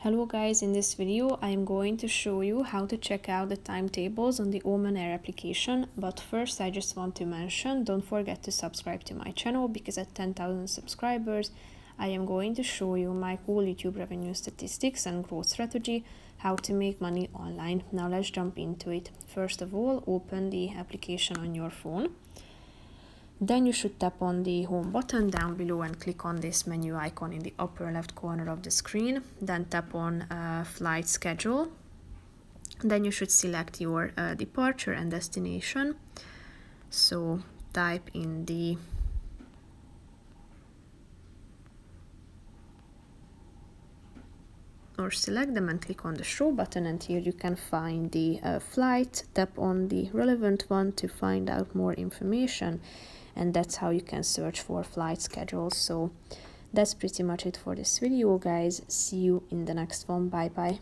Hello guys, in this video I am going to show you how to check out the timetables on the Oman Air application, but first I just want to mention, don't forget to subscribe to my channel because at 10,000 subscribers I am going to show you my cool YouTube revenue statistics and growth strategy, how to make money online. Now let's jump into it. First of all, open the application on your phone. Then you should tap on the home button down below and click on this menu icon in the upper left corner of the screen. Then tap on flight schedule. Then you should select your departure and destination. So type in or select them and click on the show button, and here you can find the flight. Tap on the relevant one to find out more information, and that's how you can search for flight schedules. So that's pretty much it for this video, guys. See you in the next one. Bye bye.